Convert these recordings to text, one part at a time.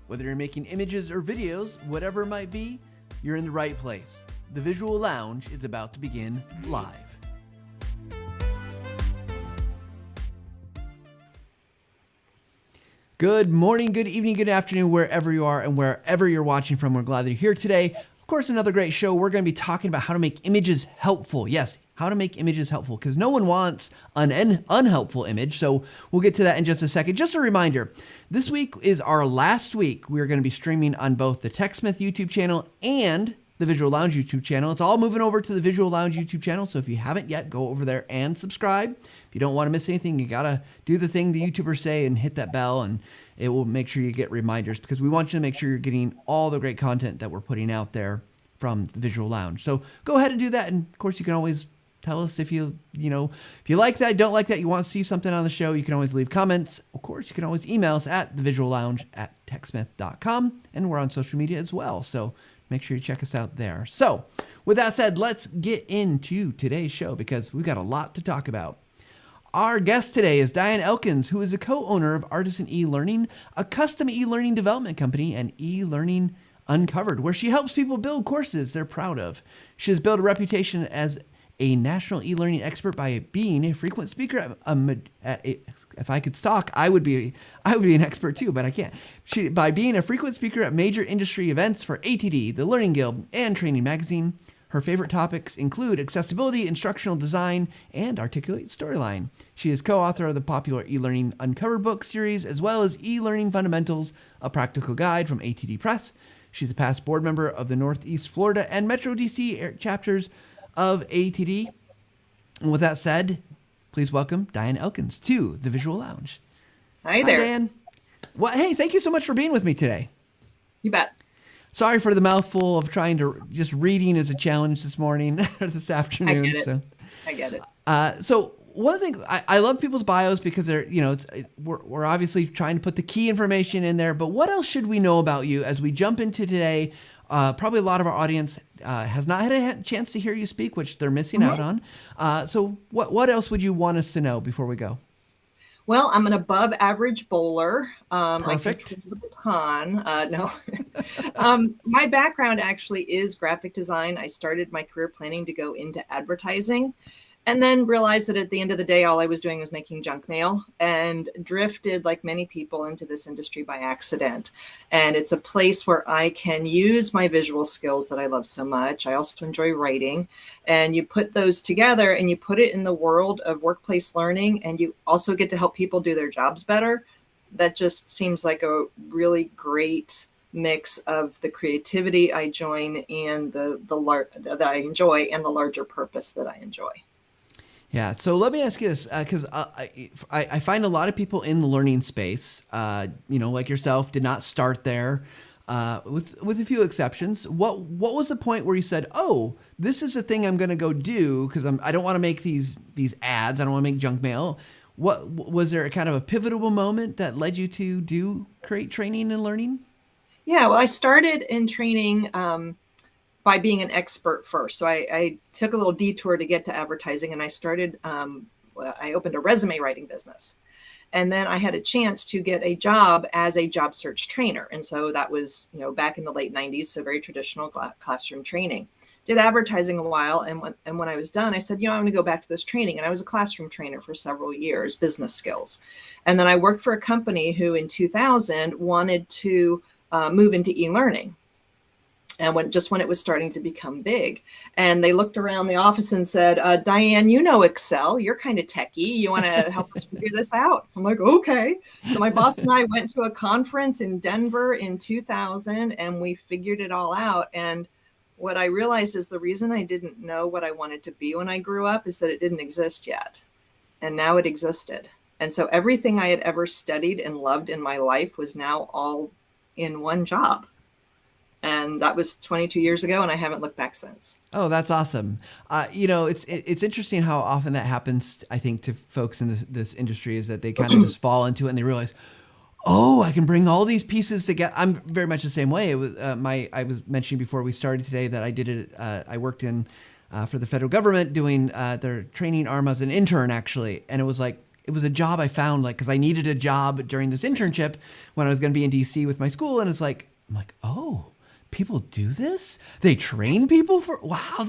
Whether you're making images or videos, whatever it might be, you're in the right place. The Visual Lounge is about to begin live. Good morning, good evening, good afternoon, wherever you are and wherever you're watching from. We're glad that you're here today. Of course, another great show. We're going to be talking about how to make images helpful. Yes, how to make images helpful, because no one wants an unhelpful image. So we'll get to that in just a second. Just a reminder, this week is our last week. We're going to be streaming on both the TechSmith YouTube channel and the Visual Lounge YouTube channel. It's all moving over to the Visual Lounge YouTube channel. So if you haven't yet, go over there and subscribe. If you don't want to miss anything, you got to do the thing the YouTubers say and hit that bell, and it will make sure you get reminders, because we want you to make sure you're getting all the great content that we're putting out there from the Visual Lounge. So go ahead and do that. And of course, you can always tell us if you like that, don't like that, you want to see something on the show. You can always leave comments. Of course, you can always email us at thevisuallounge@techsmith.com, and we're on social media as well. So make sure you check us out there. So with that said, let's get into today's show, because we've got a lot to talk about. Our guest today is Diane Elkins, who is a co-owner of Artisan eLearning, a custom e-learning development company, and eLearning Uncovered, where she helps people build courses they're proud of. She has built a reputation as a national e-learning expert by being a frequent speaker if I could talk, I would be an expert too, but I can't. By being a frequent speaker at major industry events for ATD, the Learning Guild, and Training Magazine. Her favorite topics include accessibility, instructional design, and articulate storyline. She is co-author of the popular eLearning Uncovered book series, as well as eLearning Fundamentals, a practical guide from ATD Press. She's a past board member of the Northeast Florida and Metro DC chapters of ATD. And with that said, please welcome Diane Elkins to the Visual Lounge. Hi there. Hi, Diane. Well, hey, thank you so much for being with me today. You bet. Sorry for the mouthful of trying to just reading is a challenge this morning or this afternoon. I get it. So one of the things I love people's bios, because they're, we're obviously trying to put the key information in there, but what else should we know about you as we jump into today? Probably a lot of our audience has not had a chance to hear you speak, which they're missing out on. So what else would you want us to know before we go? Well, I'm an above average bowler. Perfect. I control the baton. No. My background actually is graphic design. I started my career planning to go into advertising, and then realized that at the end of the day, all I was doing was making junk mail, and drifted, like many people, into this industry by accident. And it's a place where I can use my visual skills that I love so much. I also enjoy writing, and you put those together and you put it in the world of workplace learning, and you also get to help people do their jobs better. That just seems like a really great mix of the creativity I join and that I enjoy, and the larger purpose that I enjoy. Yeah. So let me ask you this, because I find a lot of people in the learning space, like yourself, did not start there, with a few exceptions. What was the point where you said, "Oh, this is the thing I'm going to go do, because I don't want to make these ads. I don't want to make junk mail." What was there a kind of a pivotal moment that led you to create training and learning? Yeah. Well, I started in training by being an expert first. So I took a little detour to get to advertising, and I started, I opened a resume writing business. And then I had a chance to get a job as a job search trainer. And so that was, back in the late 90s, so very traditional classroom training. Did advertising a while. And when I was done, I said, I'm going to go back to this training. And I was a classroom trainer for several years, business skills. And then I worked for a company who in 2000 wanted to move into e-learning. And when it was starting to become big, and they looked around the office and said, Diane, Excel, you're kind of techie. You want to help us figure this out? I'm like, okay. So my boss and I went to a conference in Denver in 2000, and we figured it all out. And what I realized is the reason I didn't know what I wanted to be when I grew up is that it didn't exist yet. And now it existed. And so everything I had ever studied and loved in my life was now all in one job. And that was 22 years ago, and I haven't looked back since. Oh, that's awesome. It's interesting how often that happens, I think, to folks in this industry, is that they kind of just fall into it and they realize, oh, I can bring all these pieces together. I'm very much the same way. It was I was mentioning before we started today that I did it. I worked for the federal government doing their training arm as an intern, actually. And it was like, it was a job I found, like, because I needed a job during this internship when I was going to be in DC with my school. And it's like, I'm like, oh, people do this? They train people for, wow,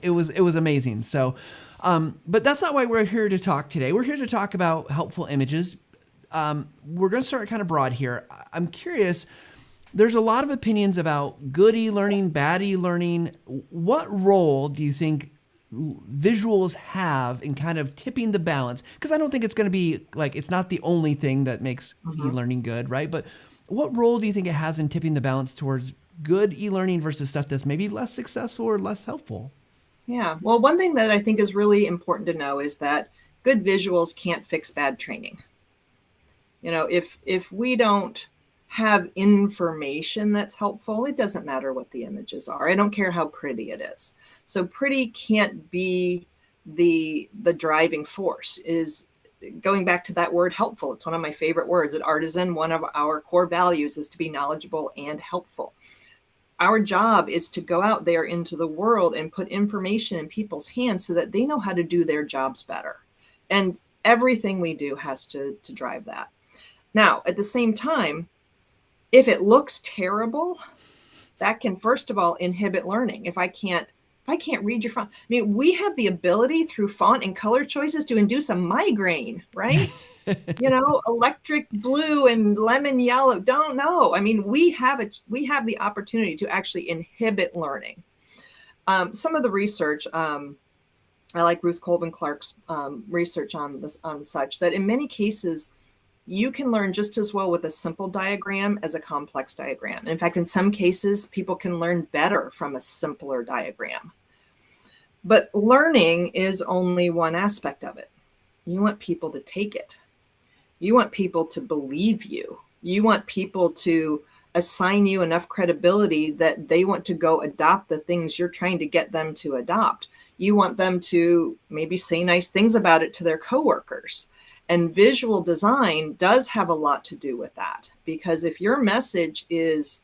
it was amazing. So, but that's not why we're here to talk today. We're here to talk about helpful images. We're going to start kind of broad here. I'm curious, there's a lot of opinions about good e-learning, bad e-learning. What role do you think visuals have in kind of tipping the balance? Because I don't think it's going to be like, it's not the only thing that makes e-learning good, right? But what role do you think it has in tipping the balance towards good e-learning versus stuff that's maybe less successful or less helpful? Yeah. Well, one thing that I think is really important to know is that good visuals can't fix bad training. If we don't have information that's helpful, it doesn't matter what the images are. I don't care how pretty it is. So pretty can't be the driving force. Is going back to that word helpful. It's one of my favorite words. At Artisan, one of our core values is to be knowledgeable and helpful. Our job is to go out there into the world and put information in people's hands so that they know how to do their jobs better. And everything we do has to drive that. Now, at the same time, if it looks terrible, that can, first of all, inhibit learning. If I can't read your font, I mean, we have the ability through font and color choices to induce a migraine, right? Electric blue and lemon yellow. Don't know. I mean, we have the opportunity to actually inhibit learning. Some of the research, I like Ruth Colvin Clark's research on such that in many cases, you can learn just as well with a simple diagram as a complex diagram. In fact, in some cases, people can learn better from a simpler diagram. But learning is only one aspect of it. You want people to take it. You want people to believe you. You want people to assign you enough credibility that they want to go adopt the things you're trying to get them to adopt. You want them to maybe say nice things about it to their coworkers. And visual design does have a lot to do with that, because if your message is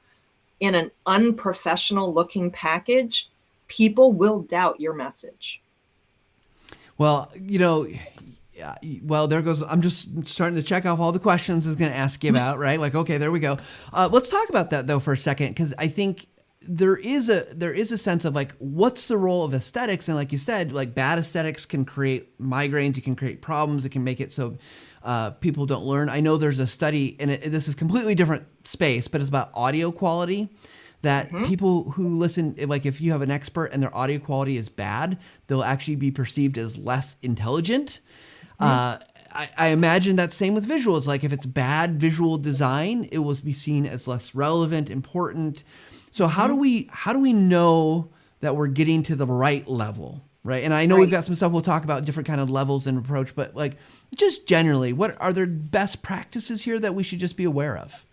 in an unprofessional looking package, people will doubt your message. Well, there goes, I'm just starting to check off all the questions I was going to ask you about, right? Like, okay, there we go. Let's talk about that though for a second, because I think there is a sense of like, what's the role of aesthetics? And like you said, like bad aesthetics can create migraines, it can create problems, it can make it so people don't learn. I know there's a study, and this is completely different space, but it's about audio quality, that people who listen, like if you have an expert and their audio quality is bad, they'll actually be perceived as less intelligent. I imagine that's same with visuals. Like if it's bad visual design, it will be seen as less relevant, important. So how do we know that we're getting to the right level, right? And I know we've got some stuff we'll talk about, different kind of levels and approach, but like just generally, what are there best practices here that we should just be aware of?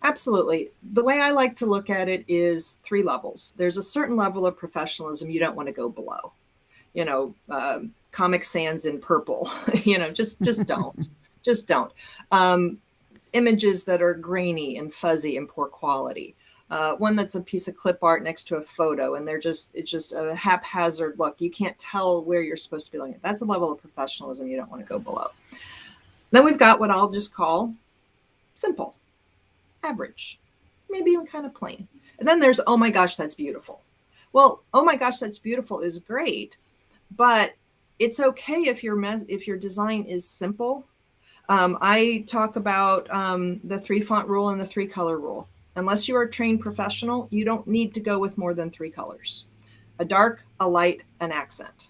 Absolutely. The way I like to look at it is 3 levels. There's a certain level of professionalism you don't want to go below. Comic Sans in purple, just don't. Just don't. Images that are grainy and fuzzy and poor quality. One that's a piece of clip art next to a photo, and it's just a haphazard look. You can't tell where you're supposed to be looking. That's a level of professionalism you don't want to go below. Then we've got what I'll just call simple, average, maybe even kind of plain. And then there's, oh my gosh, that's beautiful. Well, oh my gosh, that's beautiful is great, but it's okay if your design is simple. I talk about the 3 font rule and the 3 color rule. Unless you are a trained professional, you don't need to go with more than 3 colors: a dark, a light, an accent.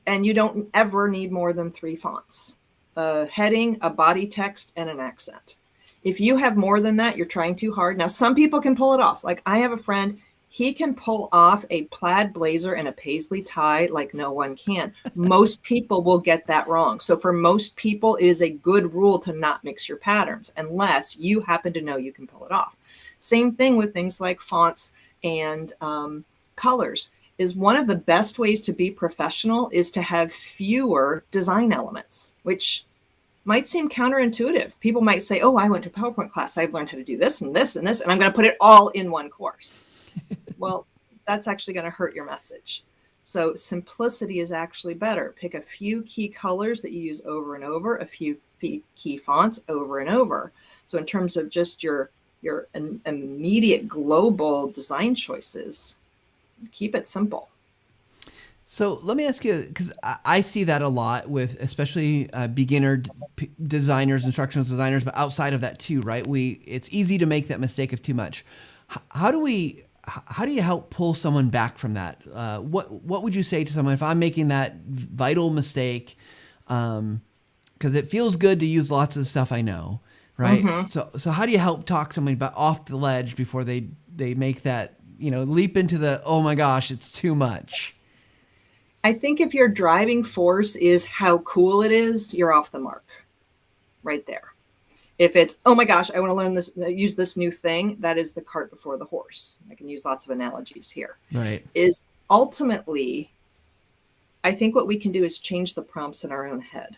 And you don't ever need more than 3 fonts: a heading, a body text, and an accent. If you have more than that, you're trying too hard. Now, some people can pull it off. Like I have a friend, he can pull off a plaid blazer and a paisley tie like no one can. Most people will get that wrong. So for most people, it is a good rule to not mix your patterns unless you happen to know you can pull it off. Same thing with things like fonts and colors. Is one of the best ways to be professional is to have fewer design elements, which might seem counterintuitive. People might say, oh, I went to a PowerPoint class. I've learned how to do this and this and this, and I'm going to put it all in one course. Well, that's actually going to hurt your message. So simplicity is actually better. Pick a few key colors that you use over and over, a few key fonts over and over. So in terms of just your immediate global design choices, keep it simple. So let me ask you, because I see that a lot with especially beginner designers, instructional designers, but outside of that too, right? It's easy to make that mistake of too much. How do you help pull someone back from that? What would you say to someone if I'm making that vital mistake? Because it feels good to use lots of stuff I know, right? Mm-hmm. So how do you help talk somebody about off the ledge before they make that, leap into the, oh my gosh, it's too much? I think if your driving force is how cool it is, you're off the mark right there. If it's, oh my gosh, I want to learn this, use this new thing, that is the cart before the horse. I can use lots of analogies here. Right. Is ultimately, I think what we can do is change the prompts in our own head.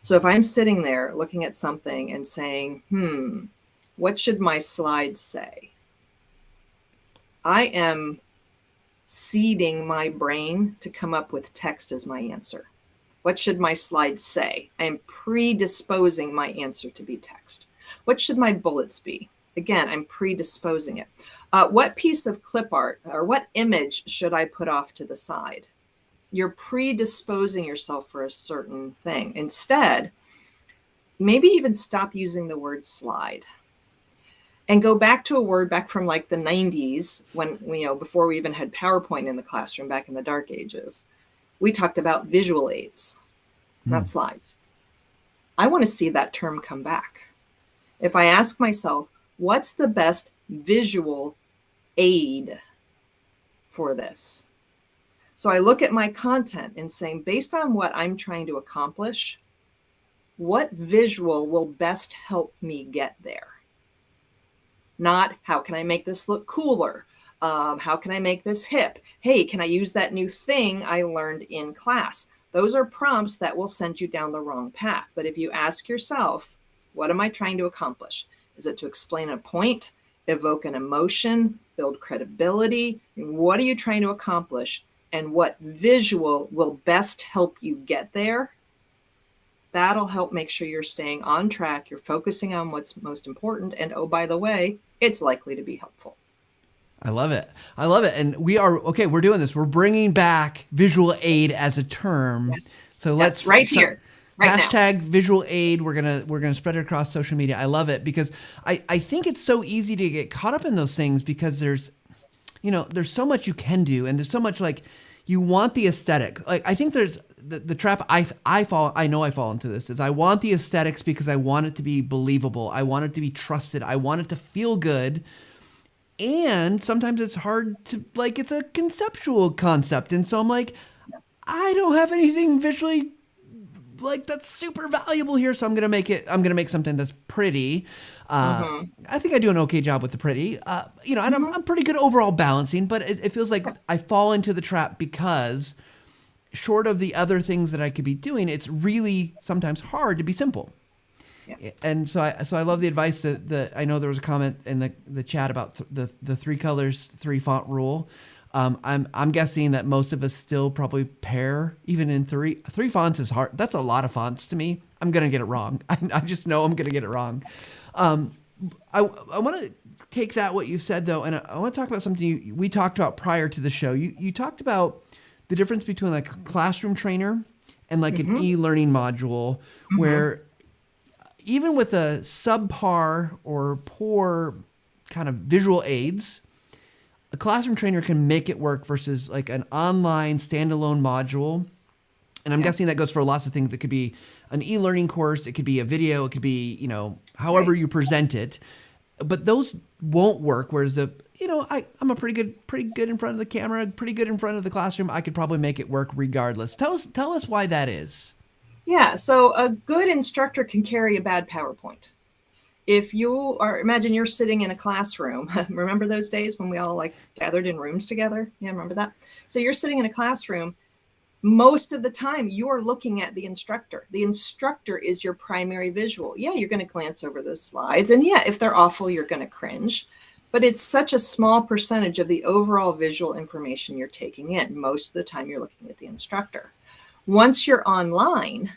So if I'm sitting there looking at something and saying, what should my slide say? I am seeding my brain to come up with text as my answer. What should my slide say? I am predisposing my answer to be text. What should my bullets be? Again, I'm predisposing it. What piece of clip art or what image should I put off to the side? You're predisposing yourself for a certain thing. Instead, maybe even stop using the word slide and go back to a word back from like the 90s when, before we even had PowerPoint in the classroom back in the dark ages. We talked about visual aids, not slides. I want to see that term come back. If I ask myself, what's the best visual aid for this? So I look at my content and saying, based on what I'm trying to accomplish, what visual will best help me get there? Not how can I make this look cooler? How can I make this hip? Hey, can I use that new thing I learned in class? Those are prompts that will send you down the wrong path. But if you ask yourself, what am I trying to accomplish? Is it to explain a point, evoke an emotion, build credibility? What are you trying to accomplish? And what visual will best help you get there? That'll help make sure you're staying on track. You're focusing on what's most important. And oh, by the way, it's likely to be helpful. I love it. I love it. And we're doing this. We're bringing back visual aid as a term. Yes. So let's right here. Right hashtag now. visual aid. We're gonna spread it across social media. I love it because I think it's so easy to get caught up in those things because there's so much you can do and there's so much like you want the aesthetic. Like I think there's the trap I fall into this is I want the aesthetics because I want it to be believable. I want it to be trusted. I want it to feel good. And sometimes it's hard to it's a conceptual concept. And so I'm like, I don't have anything visually that's super valuable here. So I'm going to make something that's pretty. I think I do an okay job with the pretty, and I'm pretty good overall balancing, but it feels like I fall into the trap because short of the other things that I could be doing, it's really sometimes hard to be simple. Yeah. And so I love the advice that I know there was a comment in the chat about the 3 colors, 3 font rule. I'm guessing that most of us still probably pair even in 3 fonts is hard. That's a lot of fonts to me. I'm going to get it wrong. I just know I'm going to get it wrong. I want to take that, what you've said though, and I want to talk about something we talked about prior to the show. You talked about the difference between like a classroom trainer and like an e-learning module where even with a subpar or poor kind of visual aids, a classroom trainer can make it work versus like an online standalone module. And I'm guessing that goes for lots of things. It could be an e-learning course. It could be a video. It could be, however you present it. But those won't work. Whereas I'm a pretty good in front of the camera, pretty good in front of the classroom. I could probably make it work regardless. Tell us why that is. Yeah, so a good instructor can carry a bad PowerPoint. Imagine you're sitting in a classroom. Remember those days when we all gathered in rooms together? Yeah, remember that? So you're sitting in a classroom. Most of the time you're looking at the instructor. The instructor is your primary visual. Yeah, you're going to glance over the slides. And yeah, if they're awful, you're going to cringe. but it's such a small percentage of the overall visual information you're taking in. Most of the time you're looking at the instructor. Once you're online,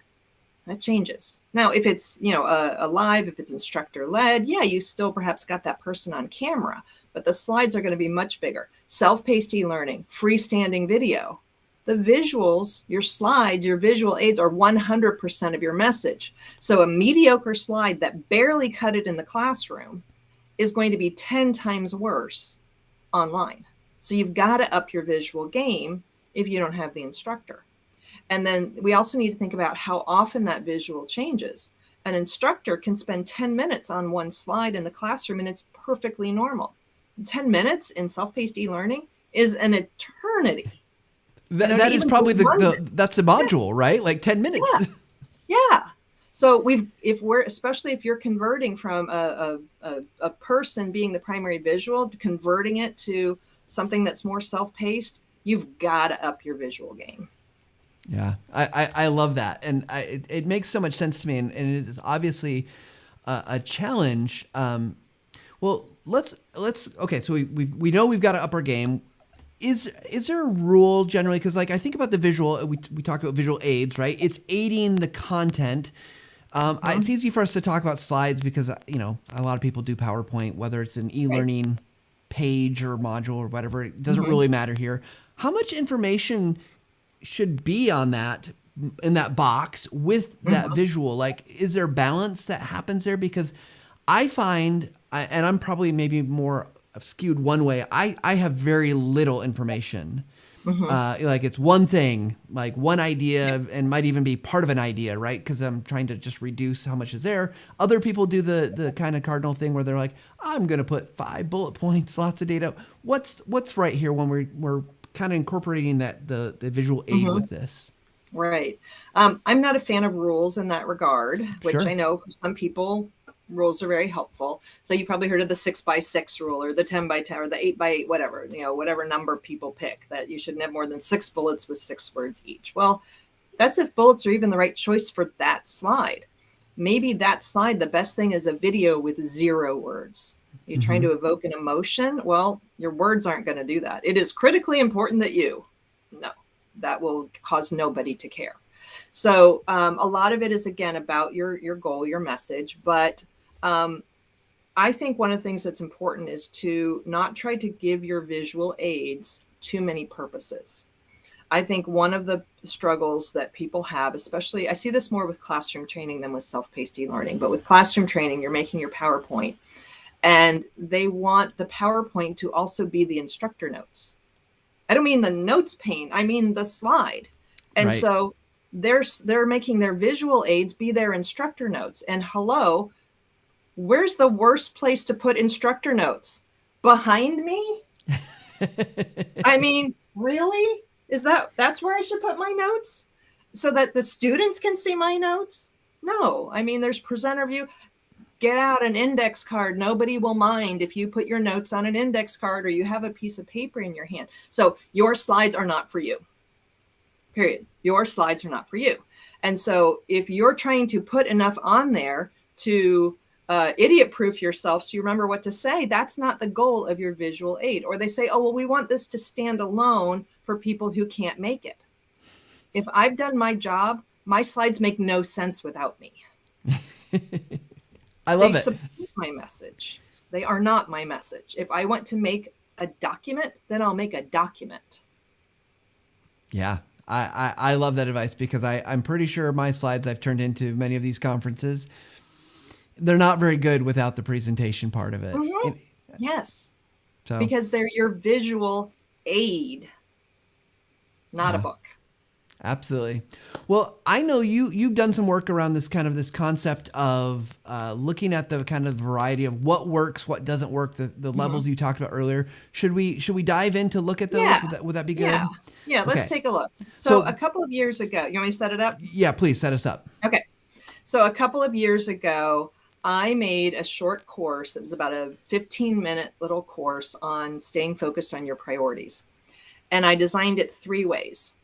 that changes. Now, if it's, a live, if it's instructor led, yeah, you still perhaps got that person on camera, but the slides are going to be much bigger. Self-paced e-learning, freestanding video. The visuals, your slides, your visual aids are 100% of your message. So a mediocre slide that barely cut it in the classroom is going to be 10 times worse online. So you've got to up your visual game if you don't have the instructor. And then we also need to think about how often that visual changes. An instructor can spend 10 minutes on one slide in the classroom, and it's perfectly normal. 10 minutes in self-paced e-learning is an eternity. That is probably that's the module, right? Like 10 minutes. Yeah. So especially if you're converting from a person being the primary visual, converting it to something that's more self-paced, you've got to up your visual game. Yeah, I love that. And it makes so much sense to me. And it is obviously a challenge. Well, okay. So we know we've got to up our game. Is there a rule generally? Because like I think about the visual, we talk about visual aids, right? It's aiding the content. It's easy for us to talk about slides because, a lot of people do PowerPoint, whether it's an e-learning page or module or whatever. It doesn't really matter here. How much information should be on that, in that box with that visual? Like, is there balance that happens there? Because I find, and I'm probably maybe more skewed one way, I have very little information. Like it's one thing, like one idea, and might even be part of an idea, right? Because I'm trying to just reduce how much is there. Other people do the kind of cardinal thing where they're like, I'm going to put 5 bullet points, lots of data. What's right here when we're kind of incorporating the visual aid with this? Right. I'm not a fan of rules in that regard, which Sure. I know for some people, rules are very helpful. So you probably heard of the 6x6 rule or the 10x10 or the 8x8, whatever, whatever number people pick, that you shouldn't have more than 6 bullets with 6 words each. Well, that's if bullets are even the right choice for that slide. Maybe that slide, the best thing is a video with 0 words. You're trying to evoke an emotion. Well, your words aren't going to do that. It is critically important that no, that will cause nobody to care. So a lot of it is, again, about your goal, your message. But I think one of the things that's important is to not try to give your visual aids too many purposes. I think one of the struggles that people have, especially, I see this more with classroom training than with self-paced e-learning, but with classroom training, you're making your PowerPoint, and they want the PowerPoint to also be the instructor notes. I don't mean the notes pane, I mean the slide. And so they're making their visual aids be their instructor notes. And hello, where's the worst place to put instructor notes? Behind me? I mean, really? That's where I should put my notes? So that the students can see my notes? No. I mean, there's presenter view. Get out an index card. Nobody will mind if you put your notes on an index card or you have a piece of paper in your hand. So your slides are not for you. Period. Your slides are not for you. And so if you're trying to put enough on there to idiot proof yourself so you remember what to say, that's not the goal of your visual aid. Or they say, oh, well, we want this to stand alone for people who can't make it. If I've done my job, my slides make no sense without me. I love they it. support my message. They are not my message. If I want to make a document, then I'll make a document. Yeah. I love that advice because I'm pretty sure my slides I've turned into many of these conferences, they're not very good without the presentation part of it. Yes. So, because they're your visual aid, not a book. Absolutely. Well, I know you've done some work around this concept of looking at the kind of variety of what works, what doesn't work, the levels you talked about earlier. Should we dive in to look at those? Yeah. Would that be good? Yeah. Let's take a look. So a couple of years ago, you want me to set it up? Yeah, please set us up. Okay. So a couple of years ago, I made a short course. It was about a 15-minute little course on staying focused on your priorities. And I designed it 3 ways.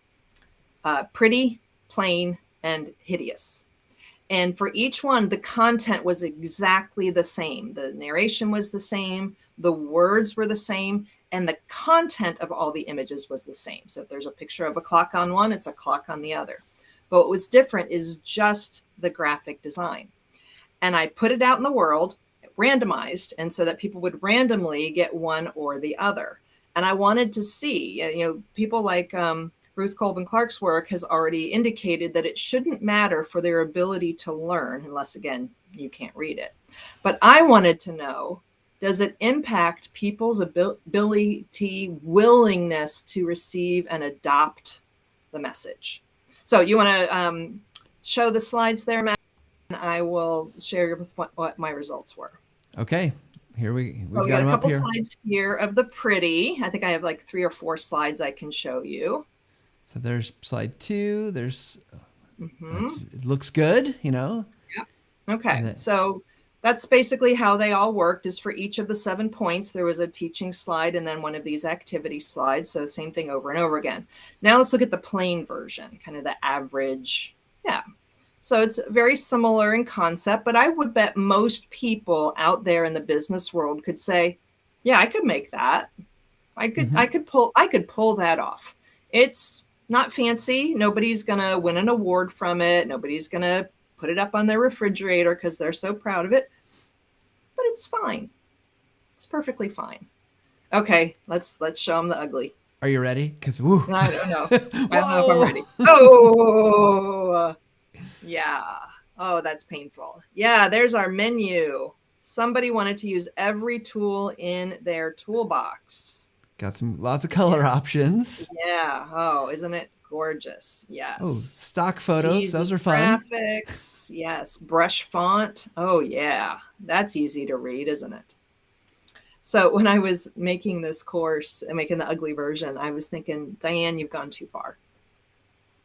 Pretty, plain, and hideous. And for each one, the content was exactly the same. The narration was the same. the words were the same, and the content of all the images was the same. So if there's a picture of a clock on one, it's a clock on the other. But what was different is just the graphic design. And I put it out in the world, randomized, and so that people would randomly get one or the other. And I wanted to see, people like Ruth Colvin Clark's work has already indicated that it shouldn't matter for their ability to learn, unless, again, you can't read it. But I wanted to know, does it impact people's ability, willingness to receive and adopt the message? So you want to show the slides there, Matt? And I will share with what my results were. Okay. Here we've got got a couple here. Slides here of the pretty. I think I have like 3 or 4 slides I can show you. So there's slide 2. There's, it looks good, Yeah. Okay. So that's basically how they all worked, is for each of the 7 points, there was a teaching slide and then one of these activity slides. So same thing over and over again. Now let's look at the plain version, kind of the average. Yeah. So it's very similar in concept, but I would bet most people out there in the business world could say, yeah, I could make that. I could pull that off. It's not fancy. Nobody's going to win an award from it. Nobody's going to put it up on their refrigerator because they're so proud of it, but it's fine. It's perfectly fine. Okay. Let's show them the ugly. Are you ready? Because I don't know. I don't know if I'm ready. Oh, yeah. Oh, that's painful. Yeah, there's our menu. Somebody wanted to use every tool in their toolbox. Got lots of color options. Yeah. Oh, isn't it gorgeous? Yes. Oh, stock photos. Easy Those are fun. Graphics. Yes. Brush font. Oh, yeah. That's easy to read, isn't it? So when I was making this course and making the ugly version, I was thinking, Diane, you've gone too far.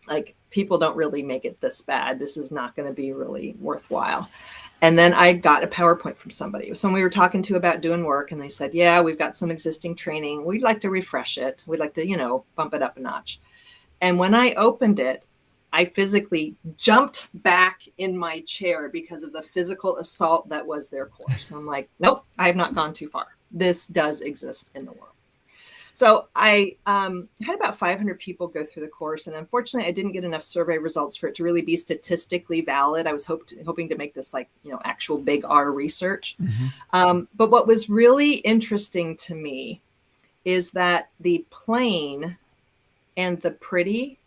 Like, people don't really make it this bad. This is not going to be really worthwhile. And then I got a PowerPoint from somebody. Someone we were talking to about doing work, and they said, yeah, we've got some existing training. We'd like to refresh it. We'd like to, bump it up a notch. And when I opened it, I physically jumped back in my chair because of the physical assault that was their course. I'm like, nope, I have not gone too far. This does exist in the world. So I had about 500 people go through the course, and unfortunately, I didn't get enough survey results for it to really be statistically valid. I was hoping to make this actual big R research. But what was really interesting to me is that the plain and the pretty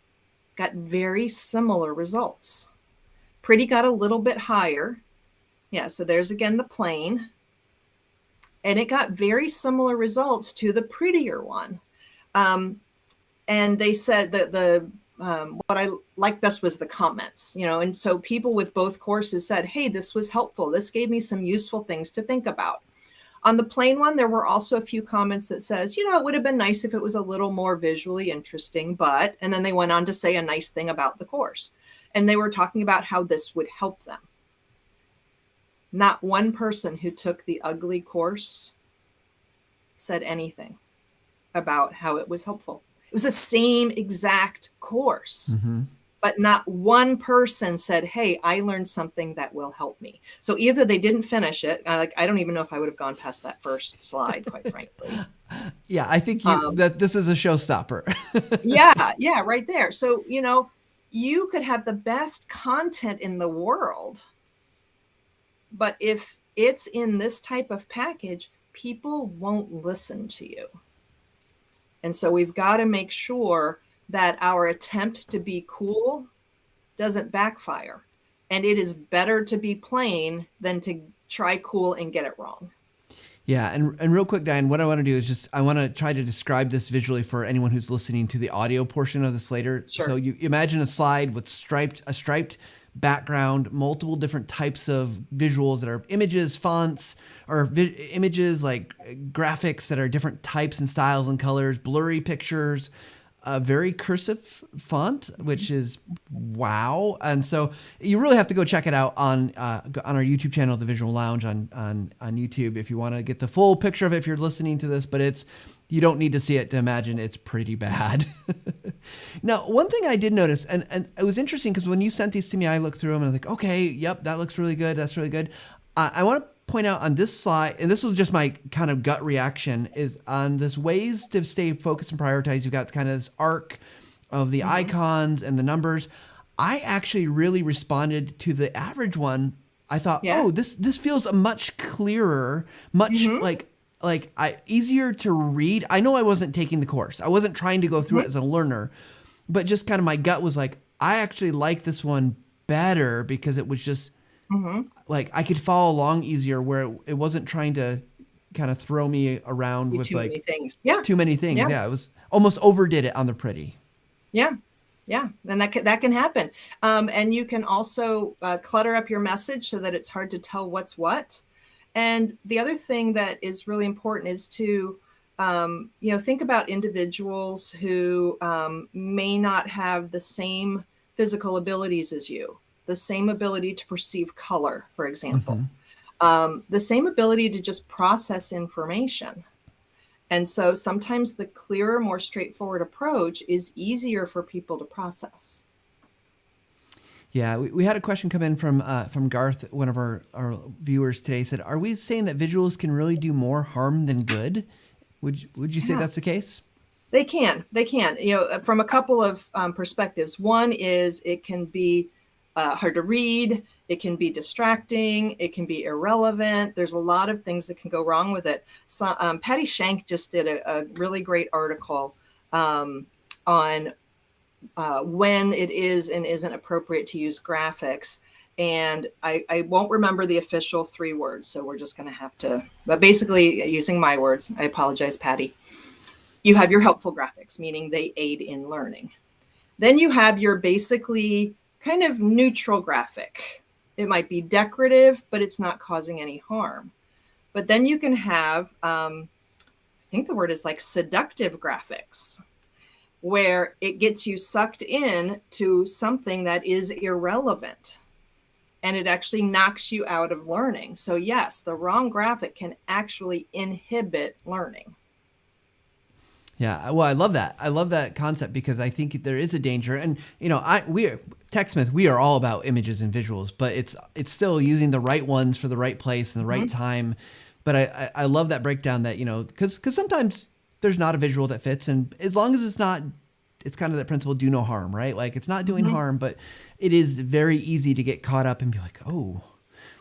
got very similar results. Pretty got a little bit higher. Yeah, so there's again the plain. And it got very similar results to the prettier one. And they said that what I liked best was the comments, and so people with both courses said, hey, this was helpful. This gave me some useful things to think about. On the plain one, there were also a few comments that says, it would have been nice if it was a little more visually interesting, and then they went on to say a nice thing about the course. And they were talking about how this would help them. Not one person who took the ugly course said anything about how it was helpful. It was the same exact course, but not one person said, hey, I learned something that will help me. So either they didn't finish it. I don't even know if I would have gone past that first slide, quite frankly. Yeah, I think that this is a showstopper. Yeah, right there. So, you could have the best content in the world, but if it's in this type of package, people won't listen to you. And so we've got to make sure that our attempt to be cool doesn't backfire. And it is better to be plain than to try cool and get it wrong. Yeah, and real quick, Diane, what I want to do is I want to try to describe this visually for anyone who's listening to the audio portion of this later. Sure. So you imagine a slide with a striped background, multiple different types of visuals that are images, fonts, or images like graphics that are different types and styles and colors, blurry pictures, a very cursive font, which is wow. And so you really have to go check it out on our YouTube channel, The Visual Lounge on YouTube, if you want to get the full picture of it if you're listening to this, but you don't need to see it to imagine it's pretty bad. Now, one thing I did notice, and it was interesting because when you sent these to me, I looked through them and I was like, okay, yep, that looks really good. That's really good. I want to point out on this slide, and this was just my kind of gut reaction, is on this ways to stay focused and prioritize. You've got kind of this arc of the icons and the numbers. I actually really responded to the average one. I thought, oh, this feels a much clearer, much easier to read. I know I wasn't taking the course. I wasn't trying to go through it as a learner, but just kind of my gut was like, I actually like this one better because it was just like I could follow along easier, where it wasn't trying to kind of throw me around with like many things. Too many things. Yeah. It was almost overdid it on the pretty. Yeah. Yeah. And that can happen. And you can also clutter up your message so that it's hard to tell what's what. And the other thing that is really important is to, think about individuals who may not have the same physical abilities as you, the same ability to perceive color, for example, the same ability to just process information. And so sometimes the clearer, more straightforward approach is easier for people to process. Yeah, we had a question come in from Garth, one of our viewers today. Said, "Are we saying that visuals can really do more harm than good?" Would you say that's the case? They can. From a couple of perspectives. One is it can be hard to read. It can be distracting. It can be irrelevant. There's a lot of things that can go wrong with it. So, Patti Shank just did a really great article on when it is and isn't appropriate to use graphics. And I won't remember the official 3 words, so we're just going to have to, but basically using my words, I apologize, Patty. You have your helpful graphics, meaning they aid in learning. Then you have your basically kind of neutral graphic. It might be decorative, but it's not causing any harm. But then you can have, I think the word is like seductive graphics, where it gets you sucked in to something that is irrelevant. And it actually knocks you out of learning. So yes, the wrong graphic can actually inhibit learning. Yeah, well, I love that. I love that concept because I think there is a danger. And TechSmith, we are all about images and visuals, but it's still using the right ones for the right place and the right time. But I love that breakdown that, because sometimes there's not a visual that fits, and as long as it's not, it's kind of that principle, do no harm, right? Like it's not doing harm, but it is very easy to get caught up and be like, oh,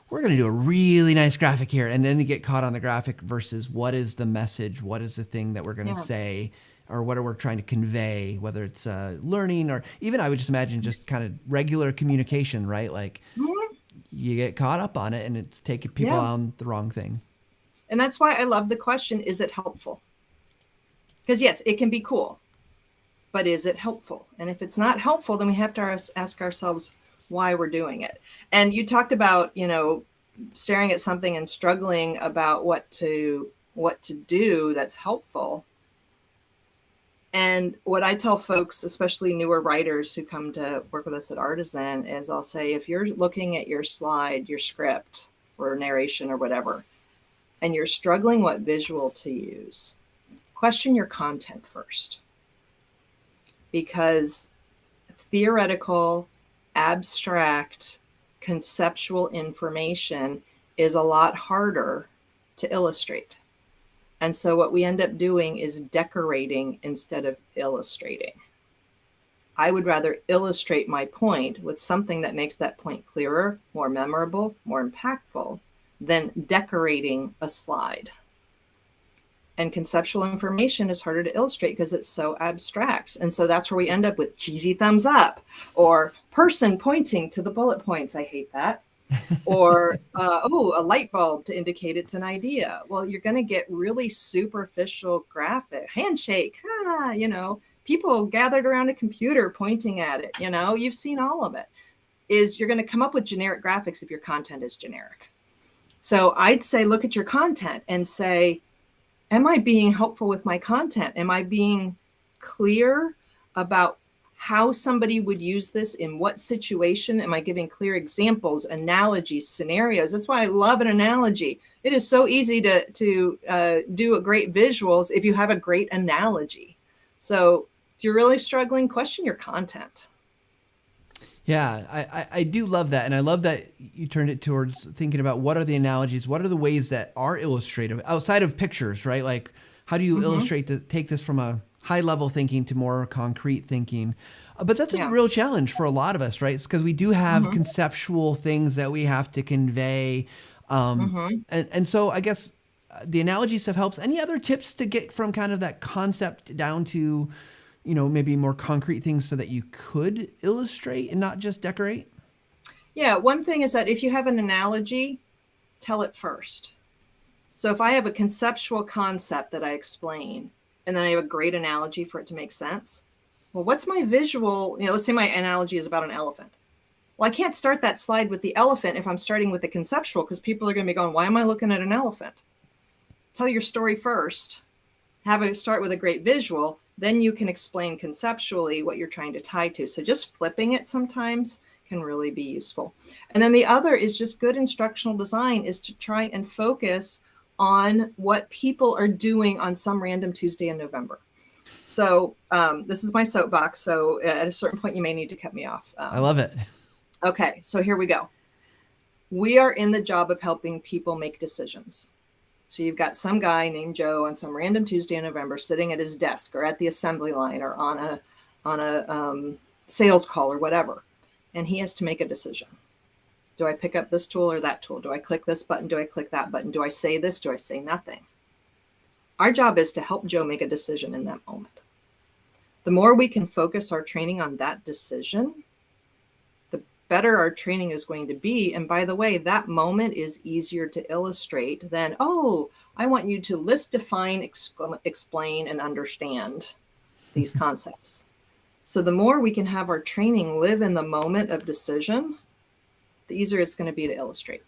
we're going to do a really nice graphic here. And then you get caught on the graphic versus what is the message? What is the thing that we're going to say, or what are we trying to convey, whether it's learning or even, I would just imagine just kind of regular communication, right? Like you get caught up on it and it's taking people on the wrong thing. And that's why I love the question, is it helpful? Because yes, it can be cool, but is it helpful? And if it's not helpful, then we have to ask ourselves why we're doing it. And you talked about, staring at something and struggling about what to do that's helpful. And what I tell folks, especially newer writers who come to work with us at Artisan, is I'll say, if you're looking at your slide, your script for narration or whatever, and you're struggling what visual to use, question your content first. Because theoretical, abstract, conceptual information is a lot harder to illustrate. And so what we end up doing is decorating instead of illustrating. I would rather illustrate my point with something that makes that point clearer, more memorable, more impactful than decorating a slide. And conceptual information is harder to illustrate because it's so abstract. And so that's where we end up with cheesy thumbs up or person pointing to the bullet points. I hate that. Or, a light bulb to indicate it's an idea. Well, you're going to get really superficial graphic, handshake, people gathered around a computer pointing at it. You've seen all of it. You're going to come up with generic graphics if your content is generic. So I'd say, look at your content and say, am I being helpful with my content? Am I being clear about how somebody would use this in what situation? Am I giving clear examples, analogies, scenarios? That's why I love an analogy. It is so easy to do a great visuals if you have a great analogy. So if you're really struggling, question your content. Yeah, I do love that. And I love that you turned it towards thinking about what are the analogies, what are the ways that are illustrative outside of pictures, right? Like, how do you Mm-hmm. illustrate take this from a high level thinking to more concrete thinking? But that's a Yeah. real challenge for a lot of us, right? Because we do have Mm-hmm. conceptual things that we have to convey. Mm-hmm. And so I guess the analogy stuff helps. Any other tips to get from kind of that concept down to, maybe more concrete things so that you could illustrate and not just decorate? Yeah. One thing is that if you have an analogy, tell it first. So if I have a conceptual concept that I explain, and then I have a great analogy for it to make sense, well, what's my visual? Let's say my analogy is about an elephant. Well, I can't start that slide with the elephant if I'm starting with the conceptual, because people are going to be going, why am I looking at an elephant? Tell your story first, have it start with a great visual, then you can explain conceptually what you're trying to tie to. So just flipping it sometimes can really be useful. And then the other is just good instructional design is to try and focus on what people are doing on some random Tuesday in November. So this is my soapbox. So at a certain point, you may need to cut me off. I love it. Okay, so here we go. We are in the job of helping people make decisions. So you've got some guy named Joe on some random Tuesday in November sitting at his desk or at the assembly line or on a sales call or whatever, and he has to make a decision. Do I pick up this tool or that tool? Do I click this button? Do I click that button? Do I say this? Do I say nothing? Our job is to help Joe make a decision in that moment. The more we can focus our training on that decision, the better our training is going to be. And by the way, that moment is easier to illustrate than, oh, I want you to list, define, explain, and understand these concepts. So the more we can have our training live in the moment of decision, the easier it's going to be to illustrate.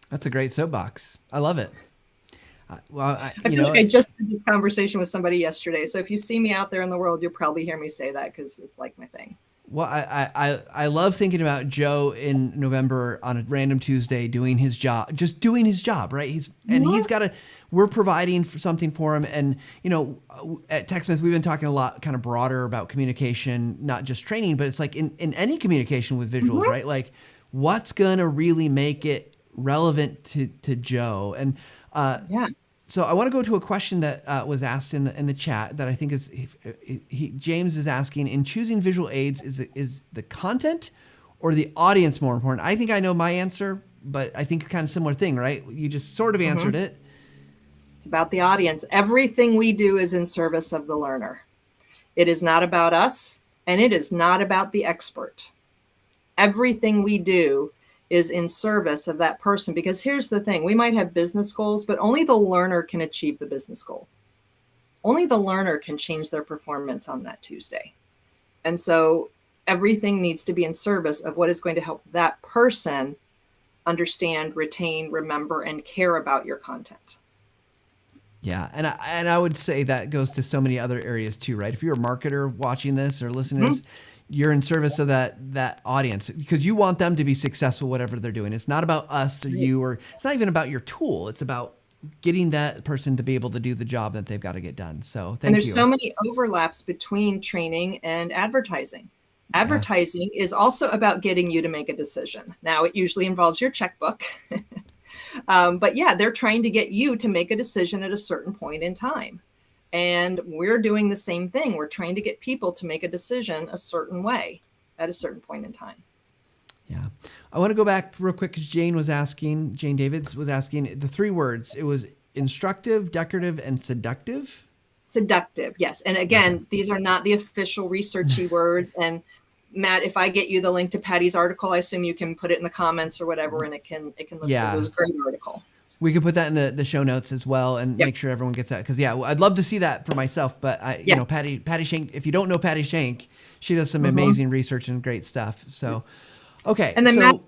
That's a great soapbox. I love it. I feel like I just had this conversation with somebody yesterday. So if you see me out there in the world, you'll probably hear me say that because it's like my thing. Well, I love thinking about Joe in November on a random Tuesday doing his job, just doing his job, right? He's got to. We're providing for something for him, and at TechSmith we've been talking a lot, kind of broader about communication, not just training, but it's like in any communication with visuals, right? Like, what's gonna really make it relevant to Joe? And so I want to go to a question that was asked in the chat that I think is James is asking, in choosing visual aids, is the content or the audience more important? I think I know my answer, but I think it's kind of similar thing, right? You just sort of answered it. It's about the audience. Everything we do is in service of the learner. It is not about us, and it is not about the expert. Everything we do is in service of that person, because here's the thing, we might have business goals, but only the learner can achieve the business goal. Only the learner can change their performance on that Tuesday. And so everything needs to be in service of what is going to help that person understand, retain, remember, and care about your content. Yeah, and I would say that goes to so many other areas too, right? If you're a marketer watching this or listening to this, you're in service of that audience because you want them to be successful, whatever they're doing. It's not about us or you, or it's not even about your tool. It's about getting that person to be able to do the job that they've got to get done. So thank you. And there's so many overlaps between training and advertising. Advertising is also about getting you to make a decision. Now, it usually involves your checkbook. But yeah, they're trying to get you to make a decision at a certain point in time. And we're doing the same thing. We're trying to get people to make a decision a certain way at a certain point in time. Yeah. I want to go back real quick because Jane Davids was asking the 3 words. It was instructive, decorative, and seductive. Seductive, yes. And again, these are not the official researchy words. And Matt, if I get you the link to Patty's article, I assume you can put it in the comments or whatever, and it can look. Yeah. It was a great article. We can put that in the show notes as well and make sure everyone gets that. Because, I'd love to see that for myself. But, Patti Shank, if you don't know Patti Shank, she does some amazing research and great stuff. So, okay. And then, Matt,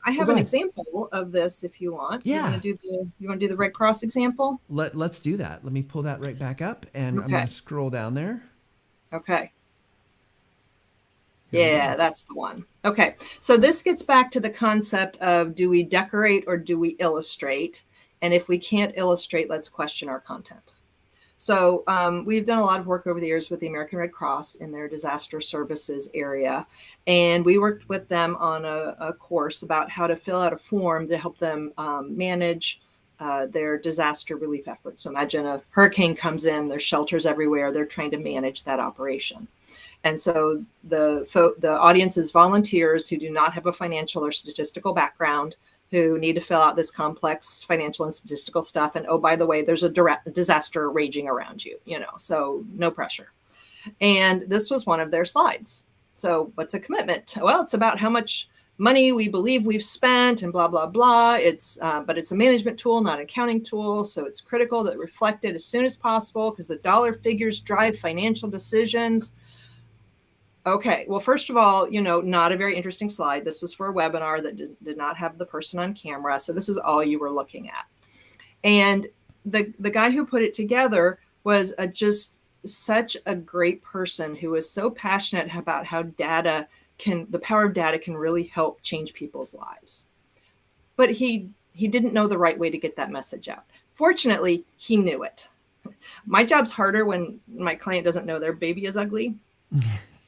I have an example of this if you want. Yeah. You want to do the Red Cross example? Let's do that. Let me pull that right back up. And I'm going to scroll down there. Okay. Yeah, that's the one. Okay. So this gets back to the concept of, do we decorate or do we illustrate? And if we can't illustrate, let's question our content. So we've done a lot of work over the years with the American Red Cross in their disaster services area. And we worked with them on a course about how to fill out a form to help them manage their disaster relief efforts. So imagine a hurricane comes in, there's shelters everywhere, they're trying to manage that operation. And so the audience is volunteers who do not have a financial or statistical background, who need to fill out this complex financial and statistical stuff. And oh, by the way, there's a direct disaster raging around you, so no pressure. And this was one of their slides. So what's a commitment? Well, it's about how much money we believe we've spent and blah, blah, blah. But it's a management tool, not an accounting tool. So it's critical that reflected as soon as possible because the dollar figures drive financial decisions. Okay, well, first of all, not a very interesting slide. This was for a webinar that did not have the person on camera. So this is all you were looking at. And the guy who put it together was just such a great person who was so passionate about how the power of data can really help change people's lives. But he didn't know the right way to get that message out. Fortunately, he knew it. My job's harder when my client doesn't know their baby is ugly.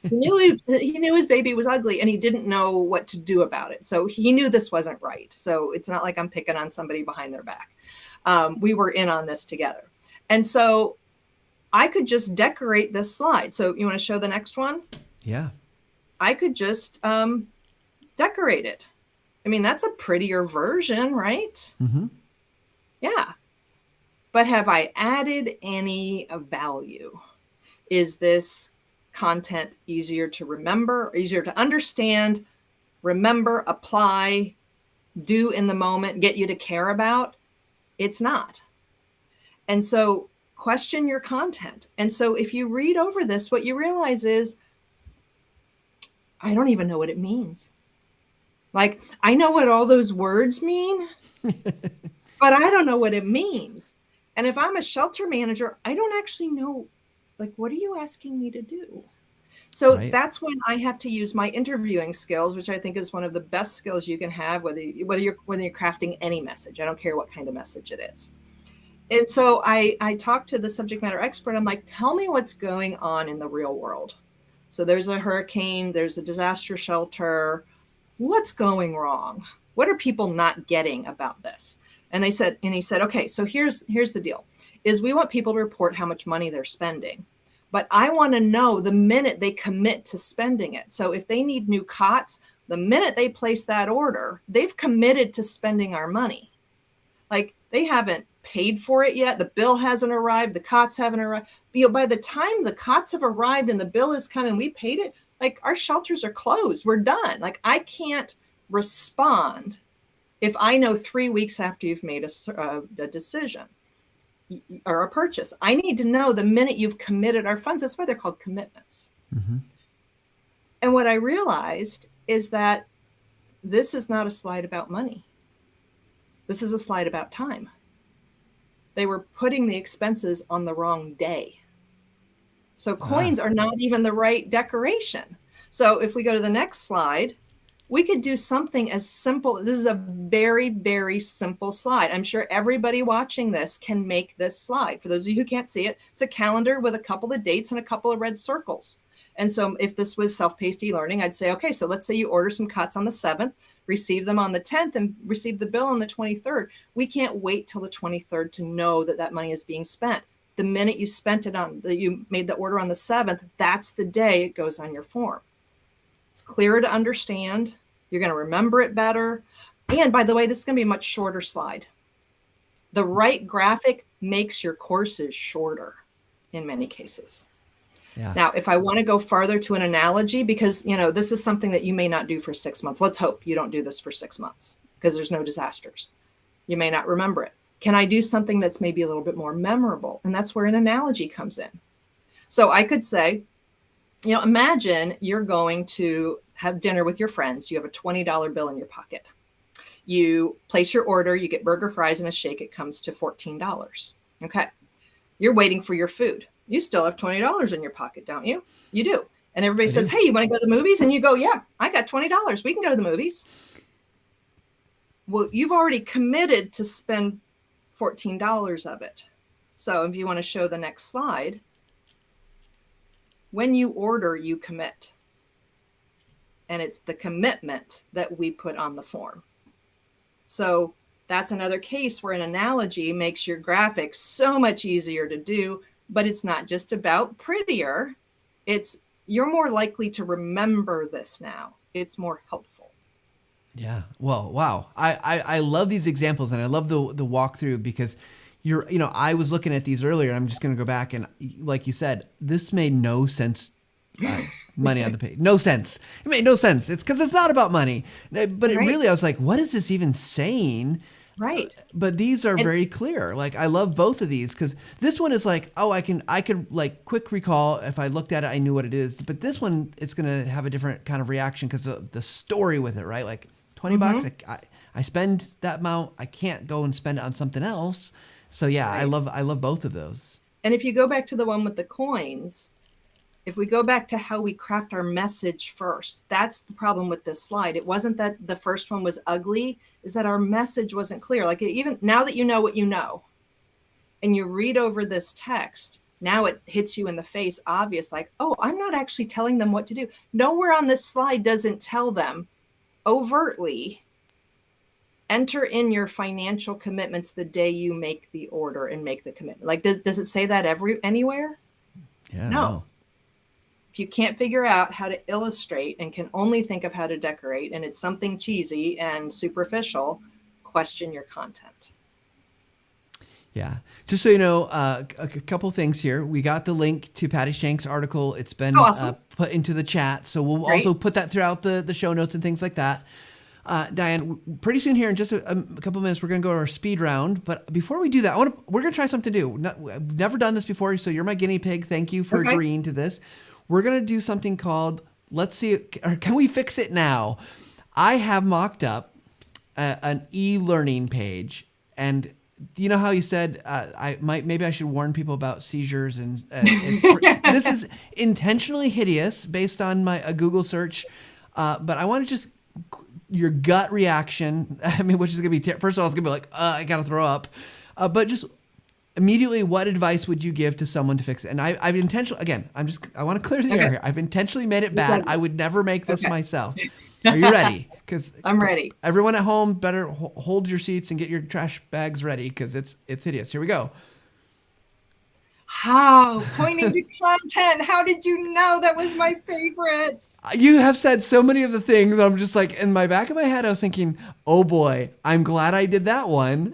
He knew his baby was ugly and he didn't know what to do about it. So he knew this wasn't right. So it's not like I'm picking on somebody behind their back. We were in on this together. And so I could just decorate this slide. So you want to show the next one? Yeah. I could just decorate it. I mean, that's a prettier version, right? Mm-hmm. Yeah. But have I added any value? Is this content easier to remember, easier to understand, remember, apply, do in the moment, get you to care about? It's not. And so question your content. And so if you read over this, what you realize is, I don't even know what it means. Like, I know what all those words mean, but I don't know what it means. And if I'm a shelter manager, I don't actually know, like, what are you asking me to do? So Right. That's when I have to use my interviewing skills, which I think is one of the best skills you can have, whether you're crafting any message. I don't care what kind of message it is. And so I talked to the subject matter expert. I'm like, tell me what's going on in the real world. So there's a hurricane, there's a disaster shelter. What's going wrong? What are people not getting about this? And he said, okay, so here's the deal, is we want people to report how much money they're spending. But I want to know the minute they commit to spending it. So if they need new cots, the minute they place that order, they've committed to spending our money. Like, they haven't paid for it yet. The bill hasn't arrived. The cots haven't arrived. By the time the cots have arrived and the bill is coming, we paid it, like, our shelters are closed. We're done. Like, I can't respond if I know 3 weeks after you've made a decision or a purchase. I need to know the minute you've committed our funds. That's why they're called commitments. Mm-hmm. And what I realized is that this is not a slide about money. This is a slide about time. They were putting the expenses on the wrong day. So coins are not even the right decoration. So if we go to the next slide, we could do something as simple. This is a very, very simple slide. I'm sure everybody watching this can make this slide. For those of you who can't see it, it's a calendar with a couple of dates and a couple of red circles. And so if this was self-paced e-learning, I'd say, okay, so let's say you order some cuts on the 7th, receive them on the 10th, and receive the bill on the 23rd. We can't wait till the 23rd to know that that money is being spent. The minute you spent it you made the order on the 7th, that's the day it goes on your form. It's clearer to understand. You're going to remember it better. And by the way, this is going to be a much shorter slide. The right graphic makes your courses shorter in many cases. Yeah. Now, if I want to go farther to an analogy, because this is something that you may not do for 6 months. Let's hope you don't do this for 6 months because there's no disasters. You may not remember it. Can I do something that's maybe a little bit more memorable? And that's where an analogy comes in. So I could say, imagine you're going to have dinner with your friends. You have a $20 bill in your pocket. You place your order, you get burger, fries, and a shake. It comes to $14. Okay. You're waiting for your food. You still have $20 in your pocket, don't you? You do. And everybody says, hey, you want to go to the movies? And you go, yeah, I got $20. We can go to the movies. Well, you've already committed to spend $14 of it. So if you want to show the next slide, when you order, you commit. And it's the commitment that we put on the form. So that's another case where an analogy makes your graphics so much easier to do, but it's not just about prettier. It's you're more likely to remember this now. It's more helpful. Yeah. Well, wow. I love these examples, and I love the walkthrough, because I was looking at these earlier, and I'm just going to go back, and like you said, this made no sense. Money on the page. No sense. It made no sense. It's because it's not about money. But it really, I was like, what is this even saying? Right. But these are very clear. Like, I love both of these, because this one is like, oh, I could like quick recall. If I looked at it, I knew what it is. But this one, it's going to have a different kind of reaction because of the story with it, right? Like $20, I spend that amount. I can't go and spend it on something else. So yeah, right. I love both of those. And if you go back to the one with the coins, if we go back to how we craft our message first, that's the problem with this slide. It wasn't that the first one was ugly, is that our message wasn't clear. Like, even now that you know what you know, and you read over this text, now it hits you in the face, obvious, like, oh, I'm not actually telling them what to do. Nowhere on this slide doesn't tell them overtly, enter in your financial commitments the day you make the order and make the commitment. Like, does it say that anywhere? Yeah. No. If you can't figure out how to illustrate and can only think of how to decorate, and it's something cheesy and superficial, question your content. Yeah. Just so you know, a couple things here. We got the link to Patti Shank's article. It's been awesome. Put into the chat. So we'll also put that throughout the show notes and things like that. Diane, pretty soon here in just a couple of minutes, we're going to go to our speed round. But before we do that, we're going to try something new. I've never done this before, so you're my guinea pig. Thank you for agreeing to this. We're going to do something called, let's see, or can we fix it now? I have mocked up an e-learning page, and you know how you said maybe I should warn people about seizures, and this is intentionally hideous based on a Google search, but I want to just your gut reaction. I mean, which is going to be first of all, it's going to be like I got to throw up, but just immediately, what advice would you give to someone to fix it? And I've intentionally, again, I want to clear the air here. I've intentionally made it bad. I would never make this myself. Are you ready? Because I'm ready. Everyone at home better hold your seats and get your trash bags ready, because it's hideous. Here we go. How? Pointing to content. How did you know that was my favorite? You have said so many of the things. I'm just like, in my back of my head, I was thinking, oh boy, I'm glad I did that one.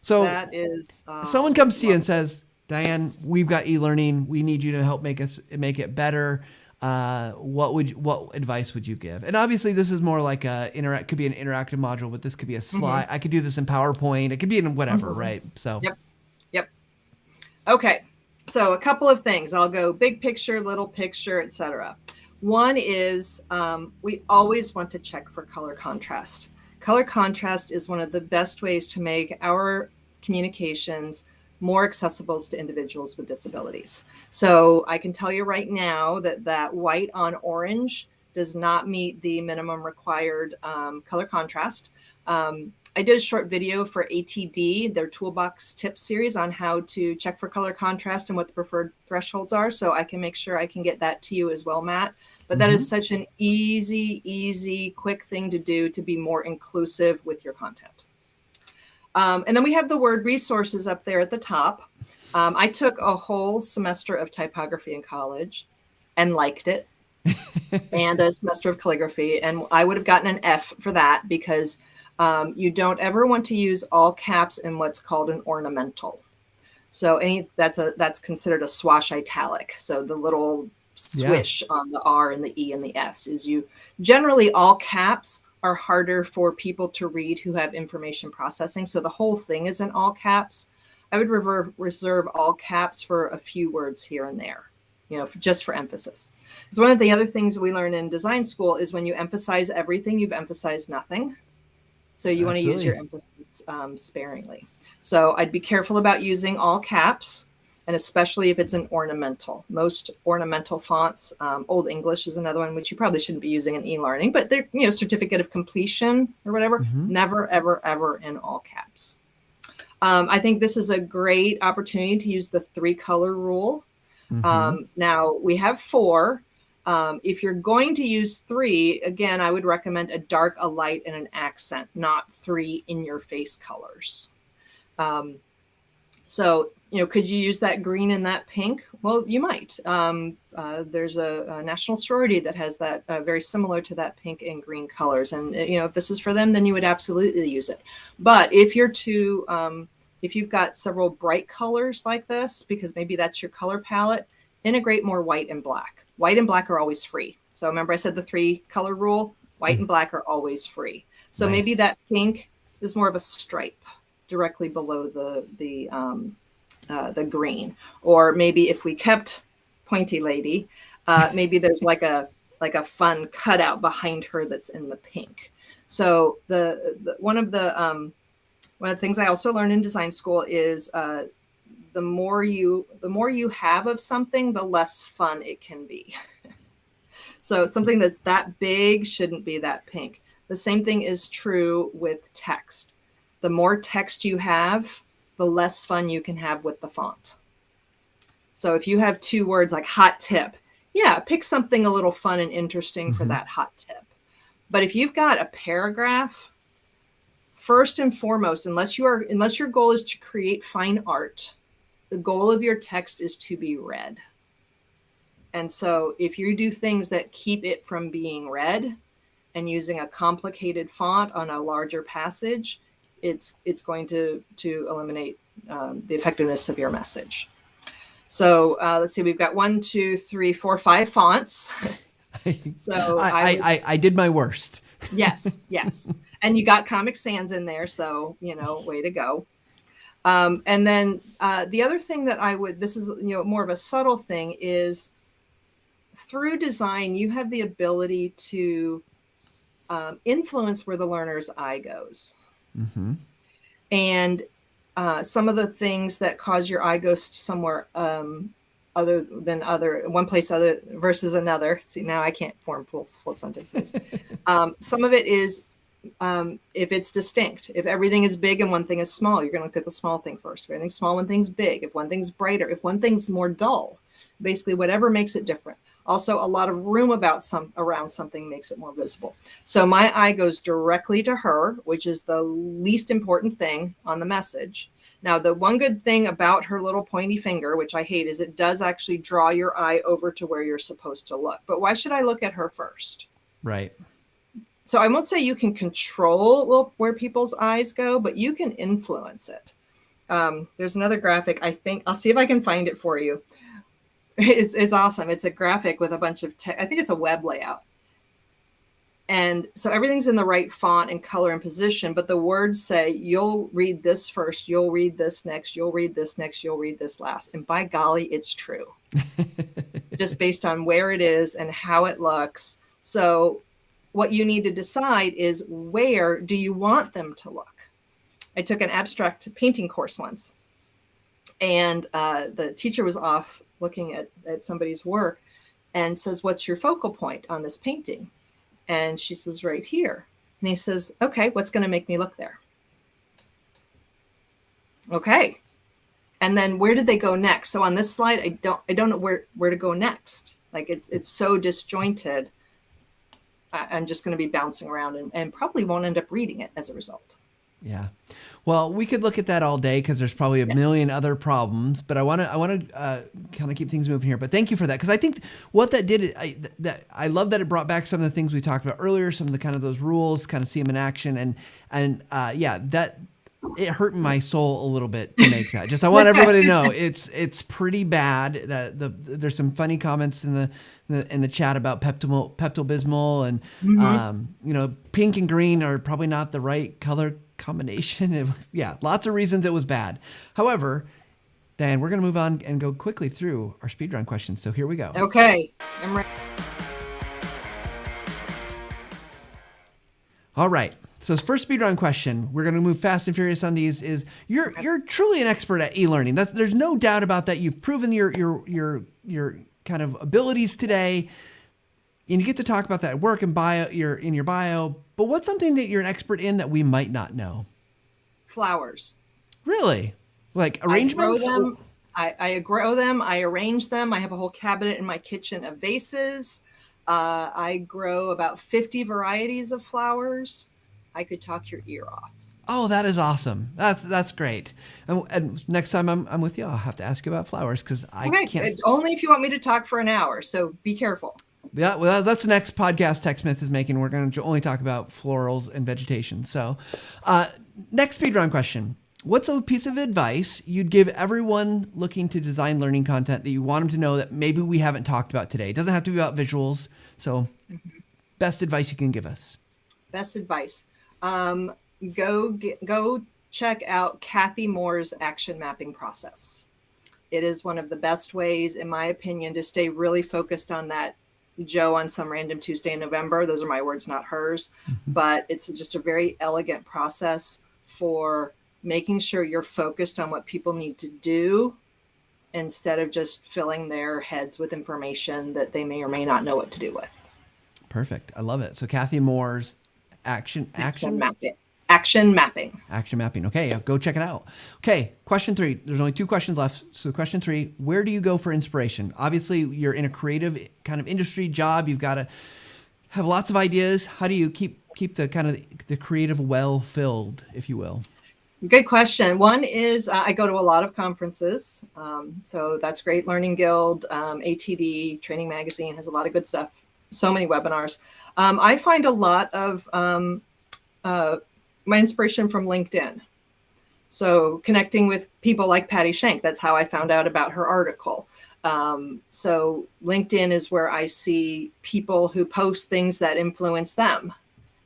So that is, someone comes to you and says, Diane, we've got e-learning. We need you to help make it better. What advice would you give? And obviously this is more like could be an interactive module, but this could be a slide. I could do this in PowerPoint. It could be in whatever, right? So. Yep. Okay. So a couple of things. I'll go big picture, little picture, etc. One is we always want to check for color contrast. Color contrast is one of the best ways to make our communications more accessible to individuals with disabilities. So I can tell you right now that white on orange does not meet the minimum required color contrast. I did a short video for ATD, their toolbox tips series, on how to check for color contrast and what the preferred thresholds are. So I can make sure I can get that to you as well, Matt. But that is such an easy, quick thing to do to be more inclusive with your content. And then we have the word resources up there at the top. I took a whole semester of typography in college and liked it, and a semester of calligraphy. And I would have gotten an F for that, because you don't ever want to use all caps in what's called an ornamental. So that's considered a swash italic. So the little swish on the R and the E and the S is generally all caps are harder for people to read who have information processing. So the whole thing is in all caps. I would reserve all caps for a few words here and there, just for emphasis. So one of the other things we learn in design school is when you emphasize everything, you've emphasized nothing. So you want to use your emphasis sparingly. So I'd be careful about using all caps, and especially if it's an ornamental. Most ornamental fonts, Old English is another one, which you probably shouldn't be using in e-learning, but they're, certificate of completion or whatever, never, ever, ever in all caps. I think this is a great opportunity to use the 3-color rule. Now we have 4. If you're going to use 3, again, I would recommend a dark, a light, and an accent, not 3 in-your-face colors. So, could you use that green and that pink? Well, you might. There's a national sorority that has that very similar to that pink and green colors. And, if this is for them, then you would absolutely use it. But if you're if you've got several bright colors like this, because maybe that's your color palette, integrate more white and black. White and black are always free. So remember I said the 3-color rule, white and black are always free. So maybe that pink is more of a stripe directly below the green. Or maybe if we kept Pointy Lady, maybe there's like a fun cutout behind her that's in the pink. So one of the things I also learned in design school is the more you have of something, the less fun it can be. So something that's that big shouldn't be that pink. The same thing is true with text. The more text you have, the less fun you can have with the font. So if you have 2 words like hot tip, yeah, pick something a little fun and interesting for that hot tip. But if you've got a paragraph, first and foremost, unless your goal is to create fine art, the goal of your text is to be read. And so if you do things that keep it from being read and using a complicated font on a larger passage, it's going to eliminate the effectiveness of your message. So let's see, we've got 1, 2, 3, 4, 5 fonts. So I did my worst. Yes. And you got Comic Sans in there, so way to go. And then the other thing that this is more of a subtle thing, is through design you have the ability to influence where the learner's eye goes. And some of the things that cause your eye goes somewhere other than one place other versus another. See, now I can't form full sentences. Some of it is if it's distinct. If everything is big and one thing is small, you're going to look at the small thing first. If everything's small, one thing's big. If one thing's brighter, if one thing's more dull, basically whatever makes it different. Also, a lot of room around something makes it more visible. So my eye goes directly to her, which is the least important thing on the message. Now, the one good thing about her little pointy finger, which I hate, is it does actually draw your eye over to where you're supposed to look. But why should I look at her first? Right. So I won't say you can control where people's eyes go, but you can influence it. There's another graphic. I think I'll see if I can find it for you. It's awesome. It's a graphic with a bunch of I think it's a web layout. And so everything's in the right font and color and position, but the words say, you'll read this first, you'll read this next, you'll read this next, you'll read this last. And by golly, it's true. Just based on where it is and how it looks. So what you need to decide is, where do you want them to look? I took an abstract painting course once, and the teacher was off looking at somebody's work and says, what's your focal point on this painting? And she says, right here. And he says, okay, what's going to make me look there? Okay. And then where did they go next? So on this slide, I don't know where to go next. Like it's so disjointed. I'm just going to be bouncing around and probably won't end up reading it as a result. Yeah. Well, we could look at that all day because there's probably a million other problems, but I want to kind of keep things moving here. But thank you for that, because I think what that did, I love that it brought back some of the things we talked about earlier, some of the kind of those rules, kind of see them in action, and that it hurt my soul a little bit to make that. Just I want everybody to know it's pretty bad. That there's some funny comments in the chat about Pepto-Bismol, and pink and green are probably not the right color combination. Lots of reasons it was bad. However, Diane, we're going to move on and go quickly through our speedrun questions. So here we go. Okay, I'm ready. All right. So first speedrun question, we're going to move fast and furious on these. Is you're truly an expert at e-learning. There's no doubt about that. You've proven your kind of abilities today, and you get to talk about that at work and in your bio. But what's something that you're an expert in that we might not know? Flowers. Really? Like I grow arrangements? them. I grow them. I arrange them. I have a whole cabinet in my kitchen of vases. I grow about 50 varieties of flowers. I could talk your ear off. Oh, that is awesome. That's great. And next time I'm with you, I'll have to ask you about flowers because I Okay, can't. only if you want me to talk for an hour. So be careful. Yeah, well, that's the next podcast Tech Smith is making. We're going to only talk about florals and vegetation. So, next speed round question. What's a piece of advice you'd give everyone looking to design learning content that you want them to know that maybe we haven't talked about today? It doesn't have to be about visuals. So, best advice you can give us. Best advice. Go check out Cathy Moore's action mapping process. It is one of the best ways, in my opinion, to stay really focused on that Joe on some random Tuesday in November. Those are my words, not hers. But it's just a very elegant process for making sure you're focused on what people need to do instead of just filling their heads with information that they may or may not know what to do with. Perfect. I love it. So Cathy Moore's action mapping. Action mapping. Okay, yeah, go check it out. Okay, question 3. There's only 2 questions left. So question 3, where do you go for inspiration? Obviously, you're in a creative kind of industry job. You've got to have lots of ideas. How do you keep the kind of the creative well filled, if you will? Good question. One is I go to a lot of conferences. So that's great. Learning Guild, ATD, Training Magazine has a lot of good stuff. So many webinars. I find a lot of my inspiration from LinkedIn. So connecting with people like Patti Shank, that's how I found out about her article. So LinkedIn is where I see people who post things that influence them.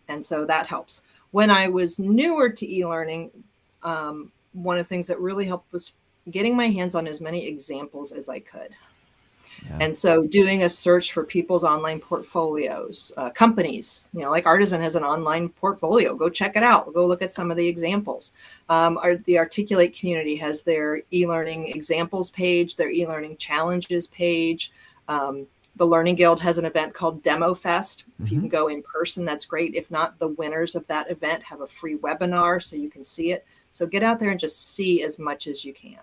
And so that helps. When I was newer to e-learning, one of the things that really helped was getting my hands on as many examples as I could. Yeah. And so doing a search for people's online portfolios, companies, like Artisan has an online portfolio. Go check it out. Go look at some of the examples. The Articulate community has their e-learning examples page, their e-learning challenges page. The Learning Guild has an event called Demo Fest. If you can go in person, that's great. If not, the winners of that event have a free webinar so you can see it. So get out there and just see as much as you can.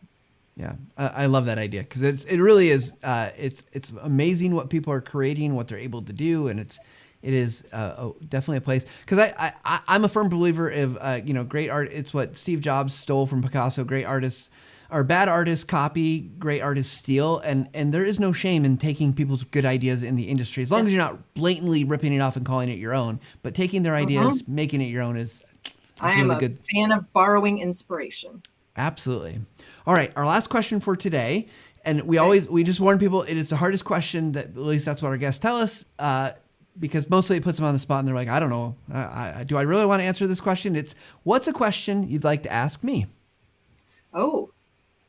Yeah, I love that idea because it really is. It's amazing what people are creating, what they're able to do, and it is definitely a place. Because I'm a firm believer of great art. It's what Steve Jobs stole from Picasso. Great artists or bad artists copy, great artists steal, and there is no shame in taking people's good ideas in the industry as long as you're not blatantly ripping it off and calling it your own. But taking their ideas, making it your own is I am really good. Fan of borrowing inspiration. Absolutely. All right, our last question for today, and we just warn people it is the hardest question that at least that's what our guests tell us, because mostly it puts them on the spot and they're like, I don't know, do I really want to answer this question? It's what's a question you'd like to ask me? Oh,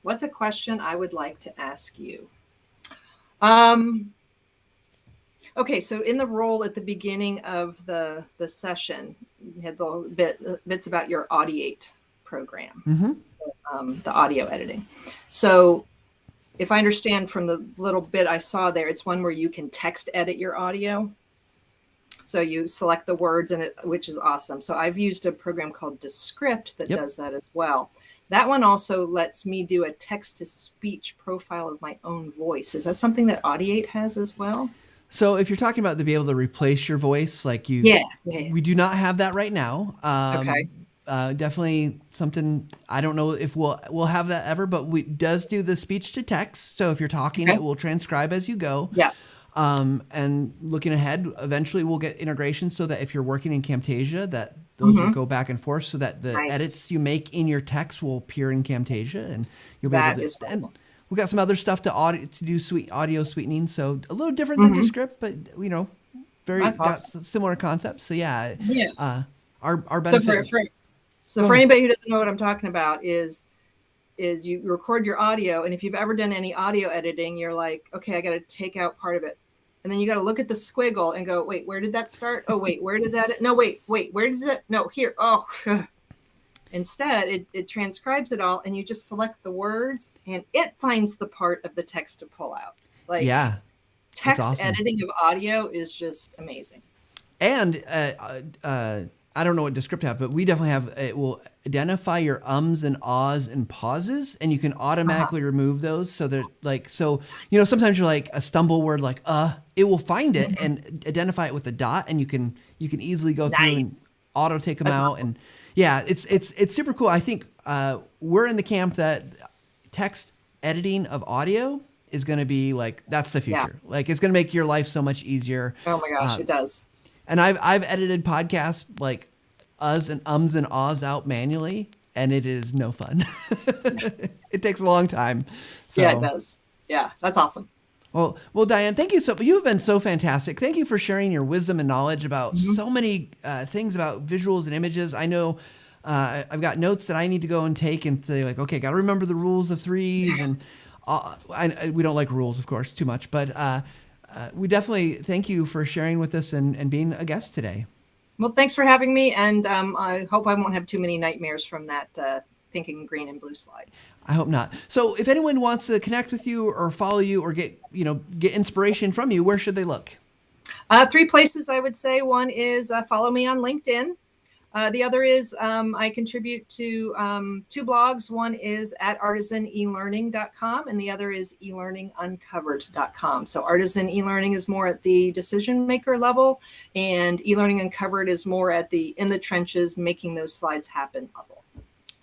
what's a question I would like to ask you? Okay, so in the role at the beginning of the session, you had the bits about your Audiate program, the audio editing. So if I understand from the little bit I saw there, it's one where you can text edit your audio. So you select the words in it, which is awesome. So I've used a program called Descript that does that as well. That one also lets me do a text-to-speech profile of my own voice. Is that something that Audiate has as well? So if you're talking about to be able to replace your voice, like we do not have that right now. Okay. Definitely something, I don't know if we'll have that ever, but it does do the speech to text. So if you're talking, it will transcribe as you go. Yes. And looking ahead, eventually we'll get integration so that if you're working in Camtasia, that those will go back and forth so that the edits you make in your text will appear in Camtasia and you'll be able to. And we've got some other stuff to do audio sweetening. So a little different than Descript, but very awesome. Similar concepts. So our benefit. So for anybody who doesn't know what I'm talking about is you record your audio, and if you've ever done any audio editing, you're like, okay, I got to take out part of it. And then you got to look at the squiggle and go, wait, where did that start? Oh, wait, where did that? No, wait, where did that? No, here. Oh, instead, it transcribes it all, and you just select the words, and it finds the part of the text to pull out. Text editing of audio is just amazing. And I don't know what Descript have, but we definitely have, it will identify your ums and ahs and pauses, and you can automatically remove those. So that like, so, you know, sometimes you're like a stumble word, like, it will find it and identify it with a dot, and you can easily go through and auto take them out. Awesome. And yeah, it's super cool. I think, we're in the camp that text editing of audio is going to be like, that's the future. Yeah. Like, it's going to make your life so much easier. Oh my gosh, it does. And I've edited podcasts like us and ums and ahs out manually, and it is no fun. It takes a long time. So. Yeah, it does. Yeah, that's awesome. Well, Diane, thank you you've been so fantastic. Thank you for sharing your wisdom and knowledge about so many things about visuals and images. I know I've got notes that I need to go and take and say like, okay, got to remember the rules of threes, and we don't like rules, of course, too much, but we definitely thank you for sharing with us and being a guest today. Well, thanks for having me, and I hope I won't have too many nightmares from that thinking green and blue slide. I hope not. So if anyone wants to connect with you or follow you or get inspiration from you, where should they look? 3 places I would say. One is follow me on LinkedIn. The other is I contribute to 2 blogs. One is at artisanelearning.com, and the other is elearninguncovered.com. So Artisan eLearning is more at the decision maker level, and eLearning Uncovered is more at the in the trenches, making those slides happen level.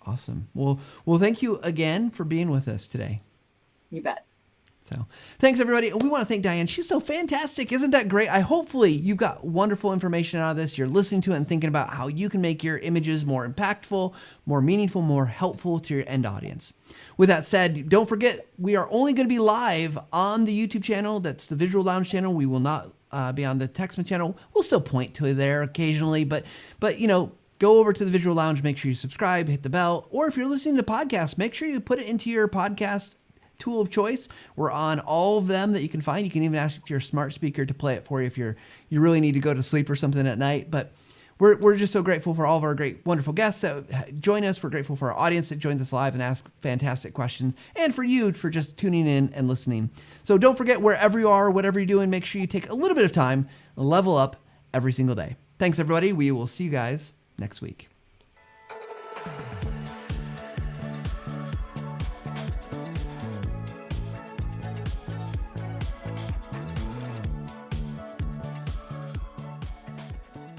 Awesome. Well, thank you again for being with us today. You bet. So thanks, everybody. We want to thank Diane. She's so fantastic. Isn't that great? Hopefully you've got wonderful information out of this. You're listening to it and thinking about how you can make your images more impactful, more meaningful, more helpful to your end audience. With that said, don't forget, we are only going to be live on the YouTube channel. That's the Visual Lounge channel. We will not be on the Textman channel. We'll still point to it there occasionally, but go over to the Visual Lounge. Make sure you subscribe, hit the bell, or if you're listening to podcasts, make sure you put it into your podcast tool of choice. We're on all of them that you can find. You can even ask your smart speaker to play it for you if you really need to go to sleep or something at night. But we're just so grateful for all of our great, wonderful guests that join us. We're grateful for our audience that joins us live and asks fantastic questions, and for you for just tuning in and listening. So don't forget, wherever you are, whatever you're doing, make sure you take a little bit of time and level up every single day. Thanks, everybody. We will see you guys next week.